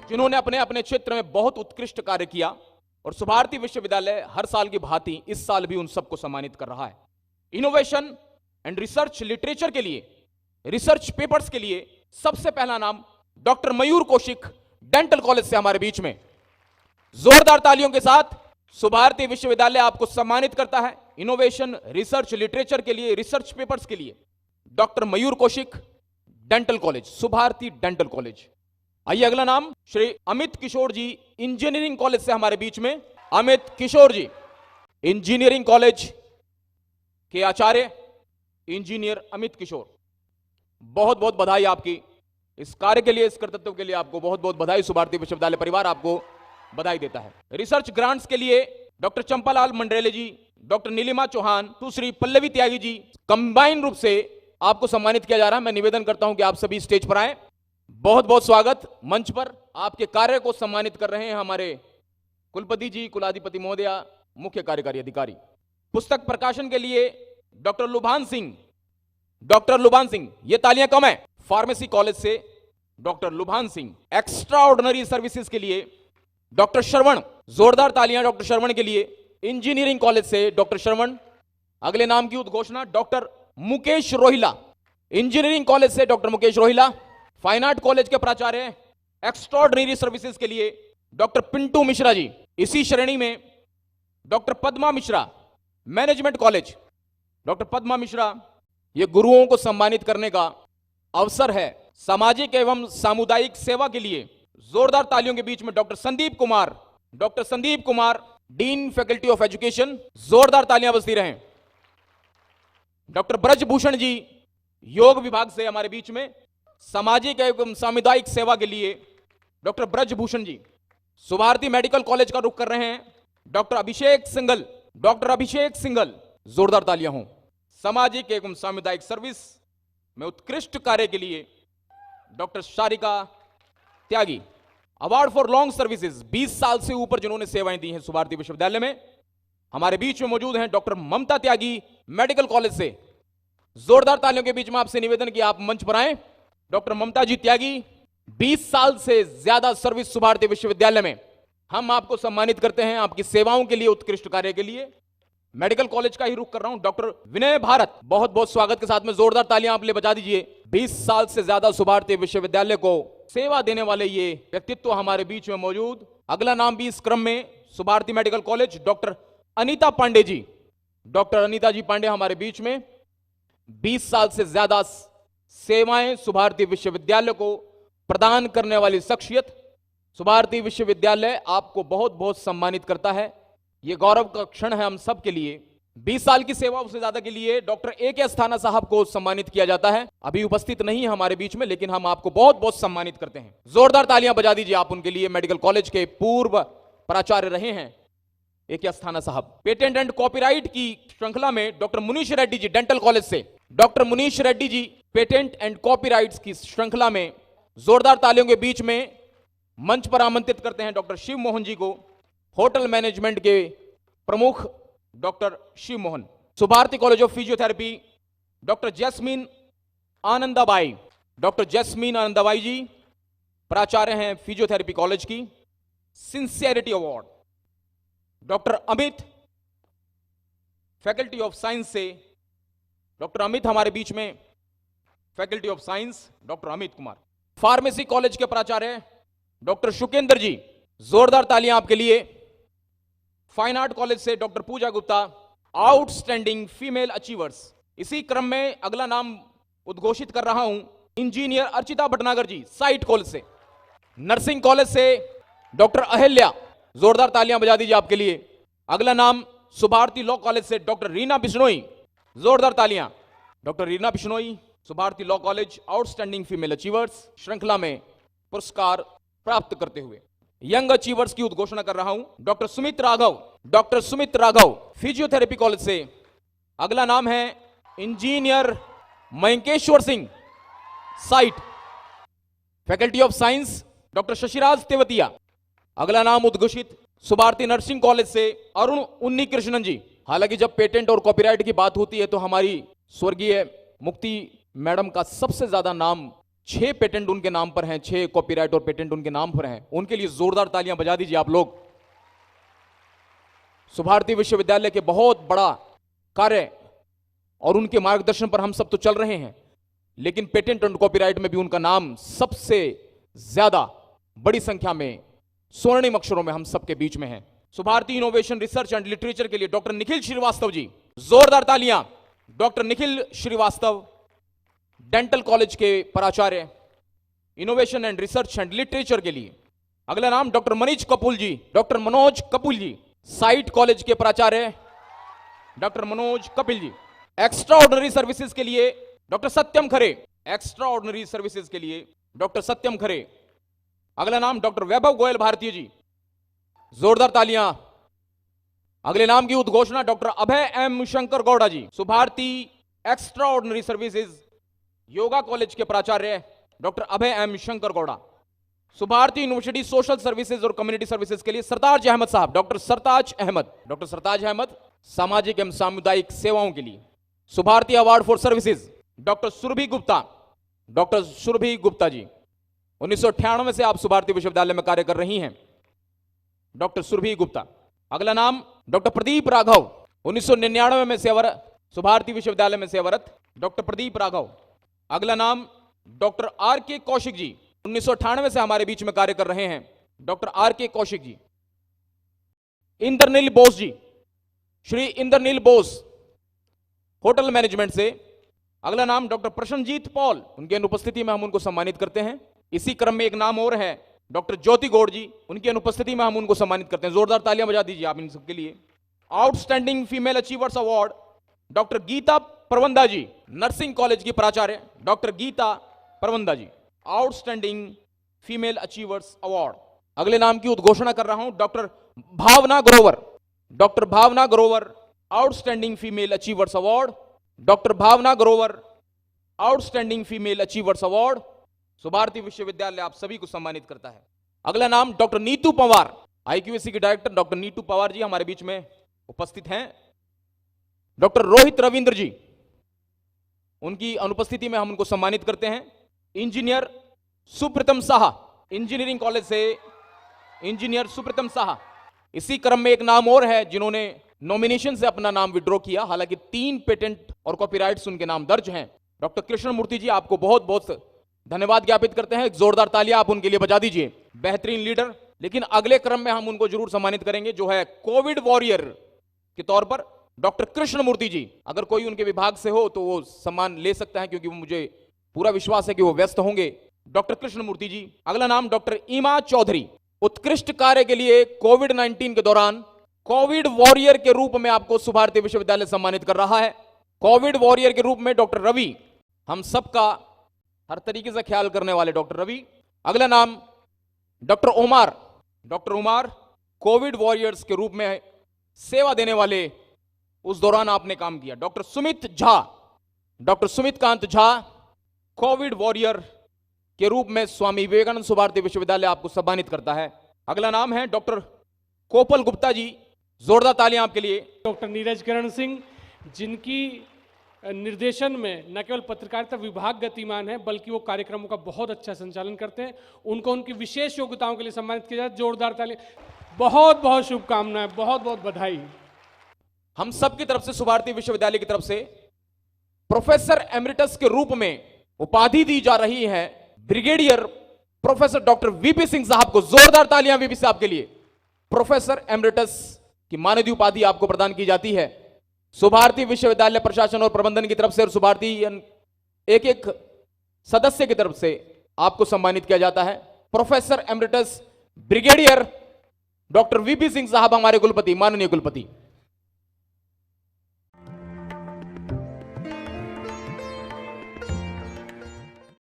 जिन्होंने अपने अपने क्षेत्र में बहुत उत्कृष्ट कार्य किया और सुभारती विश्वविद्यालय हर साल की भांति इस साल भी उन सबको सम्मानित कर रहा है। इनोवेशन एंड रिसर्च लिटरेचर के लिए, रिसर्च पेपर्स के लिए सबसे पहला नाम doctor Mayur Kaushik, dental college से हमारे बीच में। जोरदार तालियों के साथ सुभारती विश्वविद्यालय आपको सम्मानित करता है इनोवेशन, रिसर्च लिटरेचर के लिए, रिसर्च पेपर्स के लिए। Doctor Mayur Kaushik, dental college, Subharti dental college. आइए अगला नाम श्री अमित किशोर जी, इंजीनियरिंग कॉलेज से हमारे बीच में। अमित किशोर जी, इंजीनियरिंग कॉलेज के आचार्य इंजीनियर अमित किशोर, बहुत बहुत बधाई आपकी इस कार्य के लिए, इस कर्तव्य के लिए आपको बहुत बहुत बधाई। सुभारती विश्वविद्यालय परिवार आपको बधाई देता है। रिसर्च ग्रांट्स के लिए डॉक्टर चंपालाल मंडरेले जी, डॉक्टर नीलिमा चौहान, सुश्री पल्लवी त्यागी जी, कंबाइन रूप से आपको सम्मानित किया जा रहा है। मैं निवेदन करता हूं कि आप सभी स्टेज पर आए। बहुत बहुत स्वागत। मंच पर आपके कार्य को सम्मानित कर रहे हैं हमारे कुलपति जी, कुलाधिपति महोदया, मुख्य कार्यकारी अधिकारी। पुस्तक प्रकाशन के लिए डॉक्टर लुभान सिंह, डॉक्टर लुभान सिंह, ये तालियां कम है। फार्मेसी कॉलेज से doctor Lubhan Singh. Extraordinary services के लिए डॉक्टर श्रवण, जोरदार तालियां डॉक्टर श्रवण के लिए। इंजीनियरिंग कॉलेज से डॉक्टर श्रवण। अगले नाम की उद्घोषणा doctor Mukesh Rohila, engineering college से doctor Mukesh Rohila. Fine art college के प्राचार्य एक्स्ट्रा ऑर्डिनरी सर्विसेज के लिए डॉक्टर पिंटू मिश्रा जी। इसी श्रेणी में doctor Padma Mishra, management college, doctor Padma Mishra. ये गुरुओं को सम्मानित करने का अवसर है। सामाजिक एवं सामुदायिक सेवा के लिए जोरदार तालियों के बीच में doctor Sandeep Kumar, doctor Sandeep Kumar, dean faculty of education, जोरदार तालियां बजती रहें। डॉक्टर ब्रजभूषण जी, योग विभाग से हमारे बीच में, सामाजिक एवं सामुदायिक सेवा के लिए डॉक्टर ब्रजभूषण जी। सुभारती मेडिकल कॉलेज का रुख कर रहे हैं डॉक्टर अभिषेक सिंघल, डॉक्टर अभिषेक सिंघल, जोरदार तालियां हों। सामाजिक एवं सामुदायिक सर्विस में उत्कृष्ट कार्य के लिए doctor Sharika Tyagi. Award for long services, 20 साल से ऊपर जिन्होंने सेवाएं दी हैं सुभारती विश्वविद्यालय में, हमारे बीच में मौजूद हैं डॉक्टर ममता त्यागी, मेडिकल कॉलेज से। जोरदार तालियों के बीच में आपसे निवेदन कि आप मंच पर आएं। डॉक्टर ममता जी त्यागी, 20 साल से ज्यादा सर्विस सुभारती विश्वविद्यालय में। हम आपको सम्मानित करते हैं आपकी सेवाओं के लिए, उत्कृष्ट कार्य के लिए। मेडिकल कॉलेज का ही रुख कर रहा हूं डॉक्टर विनय भारत, बहुत बहुत स्वागत के साथ में जोरदार तालियां आप ले बजा दीजिए। 20 साल से ज्यादा सुभारती विश्वविद्यालय को सेवा देने वाले ये व्यक्तित्व हमारे बीच में मौजूद। अगला नाम भी इस क्रम में Subharti medical college, doctor Anita Pandey ji. Doctor Anita ji Pandey हमारे बीच में 20 साल से ज्यादा सेवाएं सुभारती विश्वविद्यालय को प्रदान करने वाली शख्सियत। सुभारती विश्वविद्यालय आपको बहुत बहुत सम्मानित करता है। यह गौरव का क्षण है हम सब के लिए। 20 साल की सेवा उससे ज्यादा के लिए डॉक्टर ए.के. अस्थाना साहब को सम्मानित किया जाता है। अभी उपस्थित नहीं है हमारे बीच में, लेकिन हम आपको बहुत बहुत सम्मानित करते हैं। जोरदार तालियां बजा दीजिए आप उनके लिए। मेडिकल कॉलेज के पूर्व प्राचार्य रहे हैं ए.के. अस्थाना साहब। पेटेंट एंड कॉपीराइट की श्रृंखला में doctor Munish Reddy ji, dental college से। Doctor Munish Reddy ji, patent and copyrights की श्रृंखला में जोरदार तालियों के बीच में मंच पर आमंत्रित करते हैं डॉक्टर शिव मोहन जी को, होटल मैनेजमेंट के प्रमुख doctor Shiv Mohan. Subharti college of physiotherapy doctor Jasmine Anandabai, doctor Jasmine Anandabai ji प्राचार्य हैं फिजियोथेरेपी कॉलेज की। Sincerity award doctor Amit, faculty of science से डॉक्टर अमित हमारे बीच में, faculty of science doctor Amit Kumar. Pharmacy college के प्राचार्य डॉक्टर शुकेंद्र जी, जोरदार तालियां आपके लिए। फाइन आर्ट कॉलेज से doctor Pooja Gupta, outstanding female achievers. इसी क्रम में अगला नाम उद्घोषित कर रहा हूं इंजीनियर अर्चिता भटनागर जी, साइट कॉलेज से। नर्सिंग कॉलेज से डॉक्टर अहिल्या, जोरदार तालियां बजा दीजिए आपके लिए। अगला नाम सुभारती लॉ कॉलेज से डॉक्टर रीना बिश्नोई, जोरदार तालियां। Doctor Reena Bishnoi, Subharti law college, outstanding female achievers श्रृंखला में पुरस्कार प्राप्त करते हुए। यंग अचीवर्स की उद्घोषणा कर रहा हूं doctor Sumit Raghav, doctor Sumit Raghav, physiotherapy college से। अगला नाम है engineer Mayankeshwar Singh, site, faculty of science doctor Shashiraj Tewatia. अगला नाम उद्घोषित सुभारती नर्सिंग कॉलेज से अरुण उन्नी कृष्णन जी। हालांकि जब पेटेंट और कॉपीराइट की बात होती है तो हमारी स्वर्गीय मुक्ति मैडम का सबसे ज्यादा नाम 6 पेटेंट उनके नाम पर हैं, 6 कॉपीराइट और पेटेंट उनके नाम पर हैं। उनके लिए जोरदार तालियां बजा दीजिए आप लोग। सुभारती विश्वविद्यालय के बहुत बड़ा कार्य और उनके मार्गदर्शन पर हम सब तो चल रहे हैं, लेकिन पेटेंट और कॉपीराइट में भी उनका नाम सबसे ज्यादा बड़ी संख्या में स्वर्णिम अक्षरों में हम सबके बीच में है। Subharti innovation research and literature के लिए डॉक्टर निखिल श्रीवास्तव जी, जोरदार तालियां। Doctor Nikhil Srivastava dental college के प्राचार्य, innovation and research and literature के लिए। अगला नाम doctor Manish Kapoor ji, doctor Manoj Kapoor ji, site college के प्राचार्य doctor Manoj Kapil ji. Extraordinary services के लिए doctor Satyam Khare, extraordinary services के लिए डॉक्टर सत्यम खरे। अगला नाम डॉक्टर वैभव गोयल भारतीय जी, जोरदार तालियां। अगले नाम की उद्घोषणा doctor Abhay M Shankar Gowda ji, Subharti extraordinary services yoga college के प्राचार्य doctor Abhay M Shankar Gowda. Subharti university social services और कम्युनिटी सर्विसेज के लिए सरताज अहमद साहब, डॉक्टर सरताज अहमद, डॉक्टर सरताज अहमद सामाजिक एवं सामुदायिक सेवाओं के लिए। Subharti award for services doctor Surabhi Gupta, doctor Surabhi Gupta ji, 1998 से आप सुभारती विश्वविद्यालय में कार्य कर रही हैं, डॉक्टर सुरभि गुप्ता। अगला नाम डॉक्टर प्रदीप राघव, 1999 में सेवारत, सुभारती विश्वविद्यालय में सेवारत डॉक्टर प्रदीप राघव। अगला नाम डॉक्टर आर के कौशिक जी, 1998 से हमारे बीच में कार्य कर रहे हैं, डॉक्टर आर के कौशिक जी। इंद्रनील बोस जी, श्री इंद्रनील बोस होटल मैनेजमेंट से। अगला नाम डॉक्टर प्रशनजीत पॉल, उनकी अनुपस्थिति में हम उनको सम्मानित करते हैं। इसी क्रम में एक नाम और है डॉक्टर ज्योति गौड़ जी, उनकी अनुपस्थिति में हम उनको सम्मानित करते हैं। जोरदार तालियां बजा दीजिए आप इन सबके लिए। Outstanding female achievers award doctor Geeta Parvanda ji, nursing college की प्राचार्य doctor Geeta Parvanda ji, outstanding female achievers award. अगले नाम की उद्घोषणा कर रहा हूं doctor Bhavna Grover, doctor Bhavna Grover outstanding female achievers award, doctor Bhavna Grover outstanding female achievers award. Subharti विश्वविद्यालय आप सभी को सम्मानित करता है। अगला नाम डॉक्टर नीतू पवार, आईक्यूएसी के डायरेक्टर डॉक्टर नीतू पवार जी हमारे बीच में उपस्थित हैं। डॉक्टर रोहित रविंद्र जी, उनकी अनुपस्थिति में हम उनको सम्मानित करते हैं। इंजीनियर सुप्रीतम साहा, इंजीनियरिंग कॉलेज से इंजीनियर सुप्रीतम साहा। इसी क्रम में एक नाम और है जिन्होंने नॉमिनेशन से अपना नाम विड्रॉ किया, हालांकि 3 पेटेंट और कॉपीराइट्स उनके नाम दर्ज हैं। डॉक्टर कृष्ण मूर्ति जी, आपको बहुत बहुत धन्यवाद ज्ञापित करते हैं। जोरदार तालियां आप उनके लिए बजा दीजिए। बेहतरीन लीडर। लेकिन अगले क्रम में हम उनको जरूर सम्मानित करेंगे, जो है कोविड वॉरियर के तौर पर डॉक्टर कृष्ण मूर्ति जी। अगर कोई उनके विभाग से हो तो वो सम्मान ले सकता है, क्योंकि मुझे पूरा विश्वास है कि वो व्यस्त होंगे। डॉक्टर कृष्ण मूर्ति जी। अगला नाम डॉक्टर ईमा चौधरी, उत्कृष्ट कार्य के लिए कोविड-19 के दौरान कोविड वॉरियर के रूप में आपको सुभारती विश्वविद्यालय सम्मानित कर रहा है। कोविड वॉरियर के रूप में डॉक्टर रवि, हम सबका हर तरीके से ख्याल करने वाले डॉक्टर रवि। अगला नाम डॉक्टर उमार, डॉक्टर उमार कोविड वॉरियर्स के रूप में सेवा देने वाले उस दौरान आपने काम किया। Doctor Sumit Jha, doctor Sumit Kant Jha Covid warrior के रूप में स्वामी विवेकानंद सुभारती विश्वविद्यालय आपको सम्मानित करता है। अगला नाम है डॉक्टर कोपल गुप्ता जी, जोरदार तालियां आपके लिए। डॉक्टर नीरज किरण सिंह, जिनकी निर्देशन में न केवल पत्रकारिता विभाग गतिमान है, बल्कि वो कार्यक्रमों का बहुत अच्छा संचालन करते हैं। उनको उनकी विशेष योग्यताओं के लिए सम्मानित किया जाए। जोरदार तालियां। बहुत बहुत शुभकामनाएं, बहुत बहुत बधाई। हम सब की तरफ से सुभारती विश्वविद्यालय की तरफ से प्रोफेसर एमरिटस के रूप में उपाधि दी जा रही है brigadier professor doctor VP Singh साहब को। जोरदार तालियां वीपी साहब के लिए। प्रोफेसर एमरिटस की माननीय उपाधि आपको प्रदान की जाती है सुभारती विश्वविद्यालय प्रशासन और प्रबंधन की तरफ से, और सुभारती एक एक सदस्य की तरफ से आपको सम्मानित किया जाता है। Professor emeritus brigadier doctor VP Singh साहब, हमारे कुलपति, माननीय कुलपति।